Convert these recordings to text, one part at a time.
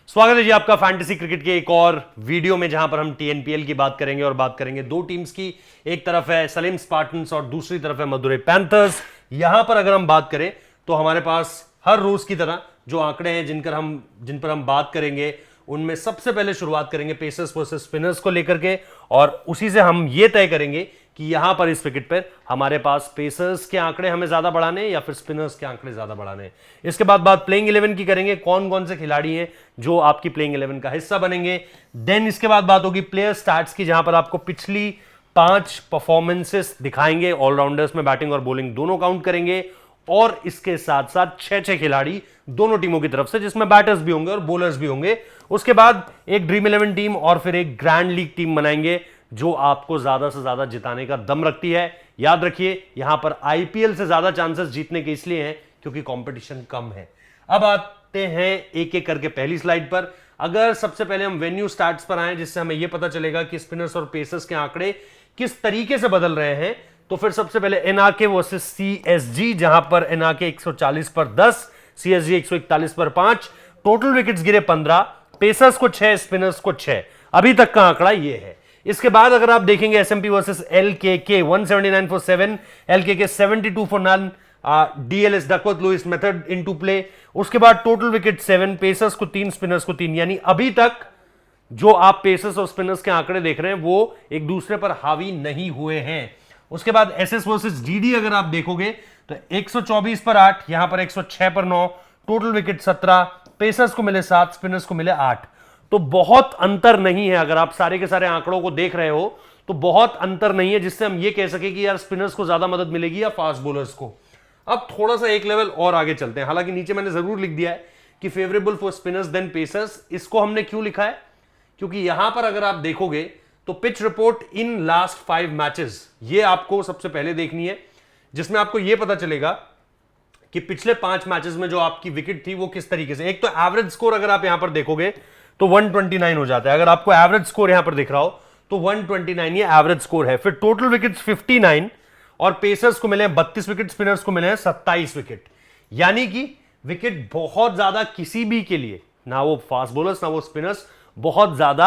स्वागत है जी आपका फैंटेसी क्रिकेट के एक और वीडियो में, जहां पर हम टीएनपीएल की बात करेंगे और बात करेंगे दो टीम्स की। एक तरफ है सलेम स्पार्टन्स और दूसरी तरफ है मदुरई पैंथर्स। यहां पर अगर हम बात करें तो हमारे पास हर रोज की तरह जो आंकड़े हैं जिन पर हम बात करेंगे, उनमें सबसे पहले शुरुआत करेंगे पेसर्स वर्सेस स्पिनर्स को लेकर के, और उसी से हम ये तय करेंगे कि यहां पर इस विकेट पर हमारे पास पेसर्स के आंकड़े हमें ज्यादा बढ़ाने या फिर स्पिनर्स के आंकड़े ज्यादा बढ़ाने। इसके बाद बात प्लेइंग 11 की करेंगे, कौन कौन से खिलाड़ी हैं जो आपकी प्लेइंग 11 का हिस्सा बनेंगे। देन इसके बाद बात होगी प्लेयर स्टैट्स की, जहां पर आपको पिछली 5 परफॉर्मेंसेस दिखाएंगे। ऑलराउंडर्स में बैटिंग और बॉलिंग दोनों काउंट करेंगे, और इसके साथ साथ 6 खिलाड़ी दोनों टीमों की तरफ से, जिसमें बैटर्स भी होंगे और बॉलर्स भी होंगे। उसके बाद एक ड्रीम 11 टीम और फिर एक ग्रैंड लीग टीम बनाएंगे जो आपको ज्यादा से ज्यादा जिताने का दम रखती है। याद रखिए, यहां पर आईपीएल से ज्यादा चांसेस जीतने के इसलिए हैं क्योंकि कंपटीशन कम है। अब आते हैं एक एक करके पहली स्लाइड पर। अगर सबसे पहले हम वेन्यू स्टैट्स पर आए, जिससे हमें यह पता चलेगा कि स्पिनर्स और पेसर्स के आंकड़े किस तरीके से बदल रहे हैं, तो फिर सबसे पहले एनआरके वर्सेस सीएसजी, जहां पर एनआरके 140 पर 10, सीएसजी 141 पर 5, टोटल विकेट्स गिरे 15, पेसर्स को 6, स्पिनर्स को 6। अभी तक का आंकड़ा यह है। इसके बाद अगर आप देखेंगे SMP versus LKK, 179 for 7, LKK 72 for 9, DLS Duckworth Lewis method into play. उसके बाद टोटल विकेट 7, पेसर्स को 3, स्पिनर्स को 3। यानी अभी तक जो आप पेसर्स और स्पिनर्स के आंकड़े देख रहे हैं वो एक दूसरे पर हावी नहीं हुए हैं। उसके बाद एसएस वर्सेस डीडी अगर आप देखोगे तो 124 पर 8, यहां पर 106 पर 9, टोटल विकेट 17, पेसर्स को मिले 7, स्पिनर्स को मिले 8। तो बहुत अंतर नहीं है। अगर आप सारे के सारे आंकड़ों को देख रहे हो तो बहुत अंतर नहीं है, जिससे हम ये कह सके कि यार स्पिनर्स को ज्यादा मदद मिलेगी या फास्ट बॉलर्स को। अब थोड़ा सा एक लेवल और आगे चलते हैं। हालांकि नीचे मैंने जरूर लिख दिया है कि favourable for spinners than pacers. इसको हमने क्यों लिखा है? क्योंकि यहां पर अगर आप देखोगे तो pitch report in last 5 matches, ये आपको सबसे पहले देखनी है, जिसमें आपको यह पता चलेगा कि पिछले 5 मैचेस में जो आपकी विकेट थी वो किस तरीके से। एक तो एवरेज स्कोर अगर आप यहां पर देखोगे तो 129 हो जाता है। अगर आपको एवरेज स्कोर यहां पर दिख रहा हो तो 129 ये एवरेज स्कोर है। फिर टोटल विकेट्स 59, और पेसर्स को मिले 32 विकेट, स्पिनर्स को मिले हैं 27 विकेट। यानी कि विकेट बहुत ज्यादा किसी भी के लिए, ना वो फास्ट बॉलर्स ना वो स्पिनर्स, बहुत ज्यादा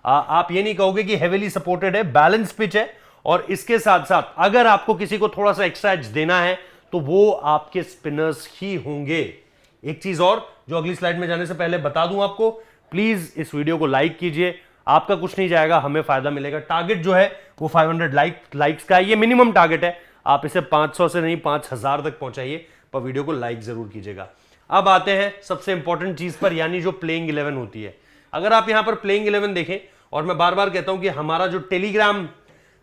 आप ये नहीं कहोगे कि हेवीली सपोर्टेड है। बैलेंस पिच है, और इसके साथ साथ अगर आपको किसी को थोड़ा सा एक्स्ट्रा एज देना है तो वो आपके स्पिनर्स ही होंगे। एक चीज और जो अगली स्लाइड में जाने से पहले बता दूं आपको, प्लीज इस वीडियो को लाइक कीजिए। आपका कुछ नहीं जाएगा, हमें फायदा मिलेगा। टारगेट जो है वो 500 लाइक्स का है, ये मिनिमम टारगेट है। आप इसे 500 से नहीं 5000 तक पहुंचाइए, पर वीडियो को लाइक जरूर कीजिएगा। अब आते हैं सबसे इंपॉर्टेंट चीज पर, यानी जो प्लेइंग 11 होती है। अगर आप यहां पर प्लेइंग 11 देखें, और मैं बार बार कहता हूं कि हमारा जो टेलीग्राम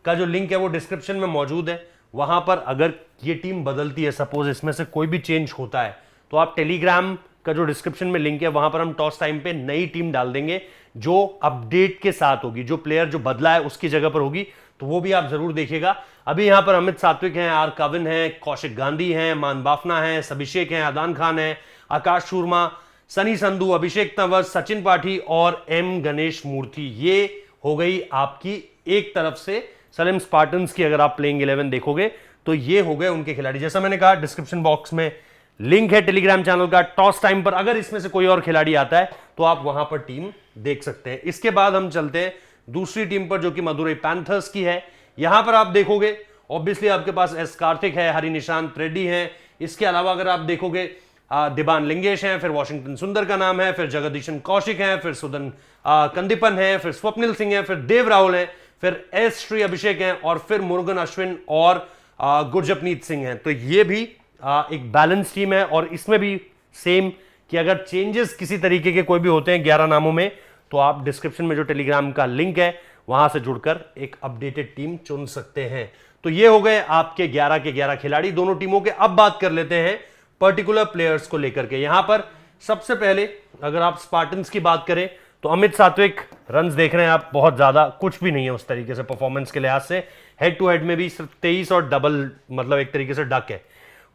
का जो लिंक है वो डिस्क्रिप्शन में मौजूद है। वहां पर अगर ये टीम बदलती है, सपोज इसमें से कोई भी चेंज होता है, तो आप टेलीग्राम का जो डिस्क्रिप्शन में लिंक है वहां पर हम टॉस टाइम पे नई टीम डाल देंगे जो अपडेट के साथ होगी, जो प्लेयर जो बदला है उसकी जगह पर होगी, तो वो भी आप जरूर देखिएगा। अभी यहां पर अमित सात्विक हैं, आर कविन है, कौशिक गांधी हैं, मान बाफना है, अभिषेक हैं, अदान खान है, आकाश शर्मा, सनी संधू, अभिषेक तंवर, सचिन पाठी और एम गणेश मूर्ति। ये हो गई आपकी एक तरफ से सलेम स्पार्टन्स की। अगर आप प्लेइंग 11 देखोगे तो ये हो गए उनके खिलाड़ी। जैसा मैंने कहा, डिस्क्रिप्शन बॉक्स में लिंक है टेलीग्राम चैनल का। टॉस टाइम पर अगर इसमें से कोई और खिलाड़ी आता है तो आप वहां पर टीम देख सकते हैं। इसके बाद हम चलते हैं दूसरी टीम पर, जो कि मदुरई पैंथर्स की है। यहां पर आप देखोगे ऑब्वियसली आपके पास एस कार्तिक है, हरि निशांत रेड्डी है। इसके अलावा अगर आप देखोगे दिबान लिंगेश हैं, फिर वॉशिंगटन सुंदर का नाम है, फिर जगदीशन कौशिक हैं, फिर सुदन कंदीपन है, फिर स्वप्निल सिंह है, फिर देव राहुल है, फिर एस श्री अभिषेक हैं, और फिर मुरुगन अश्विन और गुरजपनीत सिंह हैं। तो ये भी एक बैलेंस टीम है, और इसमें भी सेम कि अगर चेंजेस किसी तरीके के कोई भी होते हैं 11 नामों में, तो आप डिस्क्रिप्शन में जो टेलीग्राम का लिंक है वहां से जुड़कर एक अपडेटेड टीम चुन सकते हैं। तो ये हो गए आपके 11 के 11 खिलाड़ी दोनों टीमों के। अब बात कर लेते हैं पर्टिकुलर प्लेयर्स को लेकर के। यहां पर सबसे पहले अगर आप स्पार्टन्स की बात करें तो अमित सात्विक रन्स देख रहे हैं आप, बहुत ज्यादा कुछ भी नहीं है उस तरीके से परफॉर्मेंस के लिहाज से। हेड टू हेड में भी सिर्फ 23 और डबल, मतलब एक तरीके से डक है।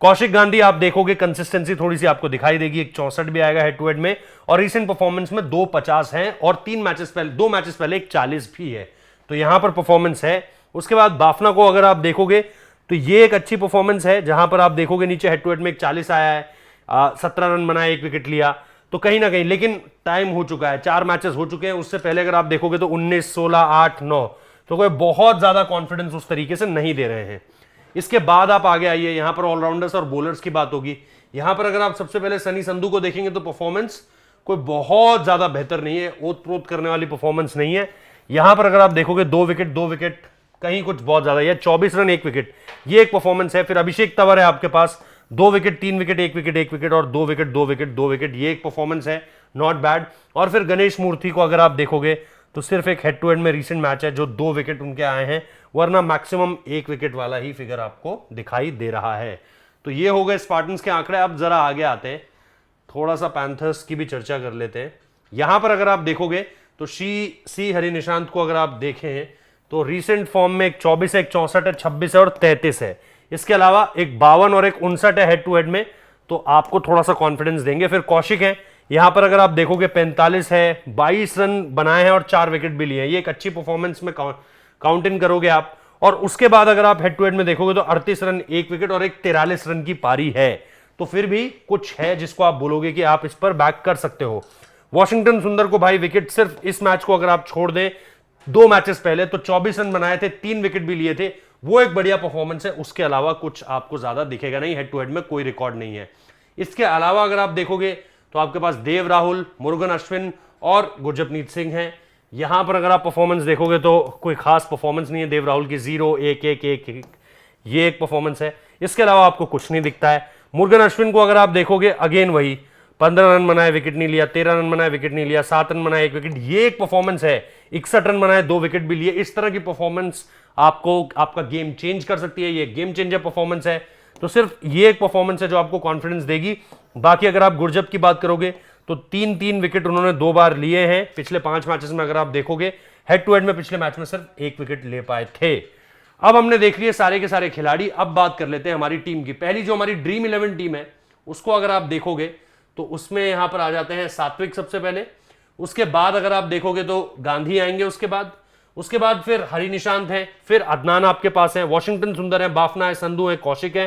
कौशिक गांधी आप देखोगे कंसिस्टेंसी थोड़ी सी आपको दिखाई देगी, एक 64 भी आएगा हेड टू हेड में, और रीसेंट परफॉर्मेंस में 250 हैं, और 2 मैचेस पहले एक 40 भी है। तो यहां पर परफॉर्मेंस है। उसके बाद बाफना को अगर आप देखोगे तो ये एक अच्छी परफॉर्मेंस है, जहां पर आप देखोगे नीचे हेड टू हेड में एक 40 आया है, 17 रन बनाए, 1 विकेट लिया। तो कहीं ना कहीं, लेकिन टाइम हो चुका है, 4 मैचेस हो चुके हैं। उससे पहले अगर आप देखोगे तो 19, 16, 8, 9, तो कोई बहुत ज्यादा कॉन्फिडेंस उस तरीके से नहीं दे रहे हैं। इसके बाद आप आगे आइए, यहां पर ऑलराउंडर्स और बॉलर्स की बात होगी। यहां पर अगर आप सबसे पहले सनी संधू को देखेंगे तो परफॉर्मेंस कोई बहुत ज्यादा बेहतर नहीं है, ओत प्रोत करने वाली परफॉर्मेंस नहीं है। यहां पर अगर आप देखोगे 2 विकेट, कहीं कुछ बहुत ज्यादा, या 24 रन 1 विकेट, ये एक परफॉर्मेंस है। फिर अभिषेक तंवर है आपके पास, 2 विकेट, 3 विकेट, 1 विकेट, 1 विकेट और 2 विकेट, 2 विकेट, 2 विकेट, ये एक परफॉर्मेंस है, नॉट बैड। और फिर गणेश मूर्ति को अगर आप देखोगे तो सिर्फ एक हेड टू हेड में रीसेंट मैच है जो 2 विकेट उनके आए हैं, वरना मैक्सिमम 1 विकेट वाला ही फिगर आपको दिखाई दे रहा है। तो ये हो गए स्पार्टन्स के आंकड़े। अब जरा आगे आते हैं, थोड़ा सा पैंथर्स की भी चर्चा कर लेते हैं। यहां पर अगर आप देखोगे तो सी हरि निशांत को अगर आप देखें तो रीसेंट फॉर्म में एक 24 है, एक 64 है, 26 है और 33 है। इसके अलावा एक 52 और एक 59 है हेड टू हेड में, तो आपको थोड़ा सा कॉन्फिडेंस देंगे। फिर कौशिक है, यहां पर अगर आप देखोगे 45 है, 22 रन बनाए हैं और 4 विकेट भी लिए हैं, ये एक अच्छी परफॉर्मेंस में काउंट इन करोगे आप। और उसके बाद अगर आप हेड टू हेड में देखोगे तो 38 रन 1 विकेट और एक 43 रन की पारी है, तो फिर भी कुछ है जिसको आप बोलोगे कि आप इस पर बैक कर सकते हो। वॉशिंगटन सुंदर को भाई विकेट सिर्फ इस मैच को अगर आप छोड़ दें 2 मैचेस पहले, तो 24 रन बनाए थे, 3 विकेट भी लिए थे, वो एक बढ़िया परफॉर्मेंस है। उसके अलावा कुछ आपको ज्यादा दिखेगा नहीं, हेड टू हेड में कोई रिकॉर्ड नहीं है। इसके अलावा अगर आप देखोगे तो आपके पास देव राहुल, मुरुगन अश्विन और गुरजपनीत सिंह हैं। यहां पर अगर आप परफॉर्मेंस देखोगे तो कोई खास परफॉर्मेंस नहीं है देव राहुल की, 0, 1, 1, 1, 1, ये एक परफॉर्मेंस है। इसके अलावा आपको कुछ नहीं दिखता है। मुरुगन अश्विन को अगर आप देखोगे, अगेन वही 15 रन बनाए, विकेट नहीं लिया, 13 रन बनाए, विकेट नहीं लिया, 7 रन बनाए, 1 विकेट, ये एक परफॉर्मेंस है। 61 रन बनाए, 2 विकेट भी लिए। इस तरह की परफॉर्मेंस आपको आपका गेम चेंज कर सकती है, ये गेम चेंजर परफॉर्मेंस है। तो सिर्फ ये एक परफॉर्मेंस है जो आपको कॉन्फिडेंस देगी। बाकी अगर आप गुरजप की बात करोगे तो 3-3 विकेट उन्होंने 2 बार लिए हैं पिछले 5 मैचेस में। अगर आप देखोगे हेड टू हेड में पिछले मैच में सिर्फ 1 विकेट ले पाए थे। अब हमने देख लिए सारे के सारे खिलाड़ी। अब बात कर लेते हैं हमारी टीम की। पहली जो हमारी ड्रीम 11 टीम है उसको अगर आप देखोगे तो उसमें यहां पर आ जाते हैं सात्विक सबसे पहले, उसके बाद अगर आप देखोगे तो गांधी आएंगे, उसके बाद फिर हरि निशांत है, फिर अदनान आपके पास है, वॉशिंगटन सुंदर है, बाफना है, संधू है, कौशिक है,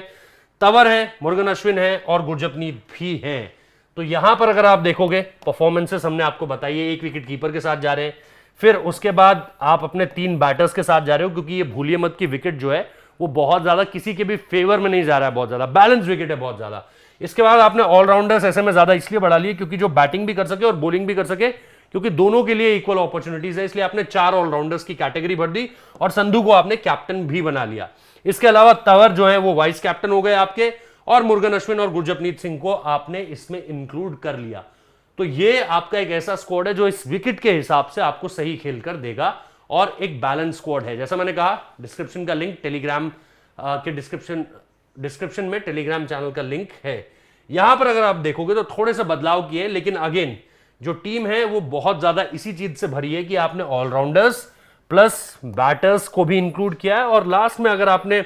तंवर है, मुरुगन अश्विन है और गुरजपनीत भी हैं। तो यहां पर अगर आप देखोगे परफॉर्मेंसेस हमने आपको बताइए, 1 विकेट कीपर के साथ जा रहे हैं, फिर उसके बाद आप अपने 3 बैटर्स के साथ जा रहे हो, क्योंकि ये भूलिए मत कि विकेट जो है वो बहुत ज्यादा किसी के भी फेवर में नहीं जा रहा है, बहुत ज्यादा बैलेंस विकेट है, बहुत ज्यादा। इसके बाद आपने ऑलराउंडर्स ऐसे में ज्यादा इसलिए बढ़ा लिए क्योंकि जो बैटिंग भी कर सके और बॉलिंग भी कर सके, क्योंकि दोनों के लिए इक्वल अपॉर्चुनिटीज है, इसलिए आपने 4 ऑलराउंडर्स की कैटेगरी भर दी और संधू को आपने कैप्टन भी बना लिया। इसके अलावा तंवर जो है वो वाइस कैप्टन हो गए आपके, और मुरुगन अश्विन और गुरजपनीत सिंह को आपने इसमें इंक्लूड कर लिया। तो ये आपका एक ऐसा स्क्वाड है जो इस विकेट के हिसाब से आपको सही खेल कर देगा और एक बैलेंस स्क्वाड है। जैसा मैंने कहा, डिस्क्रिप्शन का लिंक टेलीग्राम के डिस्क्रिप्शन में टेलीग्राम चैनल का लिंक है। यहां पर अगर आप देखोगे तो थोड़े से बदलाव किए, लेकिन अगेन जो टीम है वो बहुत ज्यादा इसी चीज से भरी है कि आपने ऑलराउंडर्स प्लस बैटर्स को भी इंक्लूड किया है। और लास्ट में अगर आपने,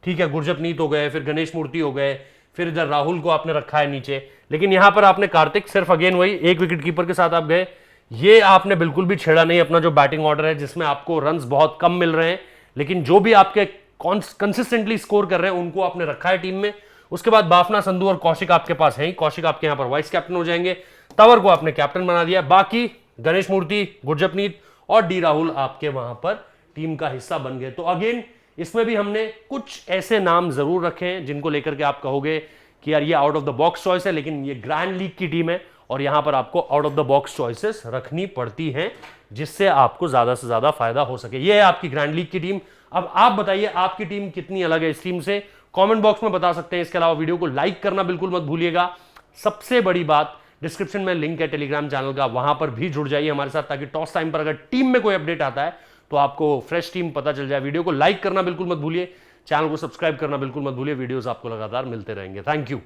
ठीक है, गुरजपनीत हो गए, फिर गणेश मूर्ति हो गए, फिर इधर राहुल को आपने रखा है नीचे, लेकिन यहां पर आपने कार्तिक सिर्फ अगेन वही 1 विकेट कीपर के साथ आप गए। ये आपने बिल्कुल भी छेड़ा नहीं अपना जो बैटिंग ऑर्डर है, जिसमें आपको रन्स बहुत कम मिल रहे हैं, लेकिन जो भी आपके कंसिस्टेंटली स्कोर कर रहे हैं उनको आपने रखा है टीम में। उसके बाद बाफना, संधू और कौशिक आपके पास हैं, कौशिक आपके यहां पर वाइस कैप्टन हो जाएंगे, तंवर को आपने कैप्टन बना दिया, बाकी गणेश मूर्ति, गुरजपनीत और डी राहुल आपके वहां पर टीम का हिस्सा बन गए। तो अगेन इसमें भी हमने कुछ ऐसे नाम जरूर रखे हैं जिनको लेकर के आप कहोगे कि यार ये out of the box choice है, लेकिन ये ग्रैंड लीग की टीम है और यहां पर आपको out of the box choices रखनी पड़ती हैं जिससे आपको ज्यादा से ज्यादा फायदा हो सके। ये है आपकी ग्रैंड लीग की टीम। अब आप बताइए आपकी टीम कितनी अलग है इस टीम से, कमेंट बॉक्स में बता सकते हैं। इसके अलावा वीडियो को लाइक करना बिल्कुल मत भूलिएगा। सबसे बड़ी बात, डिस्क्रिप्शन में लिंक है टेलीग्राम चैनल का, वहां पर भी जुड़ जाइए हमारे साथ, ताकि टॉस टाइम पर अगर टीम में कोई अपडेट आता है तो आपको फ्रेश टीम पता चल जाए। वीडियो को लाइक करना बिल्कुल मत भूलिए, चैनल को सब्सक्राइब करना बिल्कुल मत भूलिए। वीडियोस आपको लगातार मिलते रहेंगे। Thank you.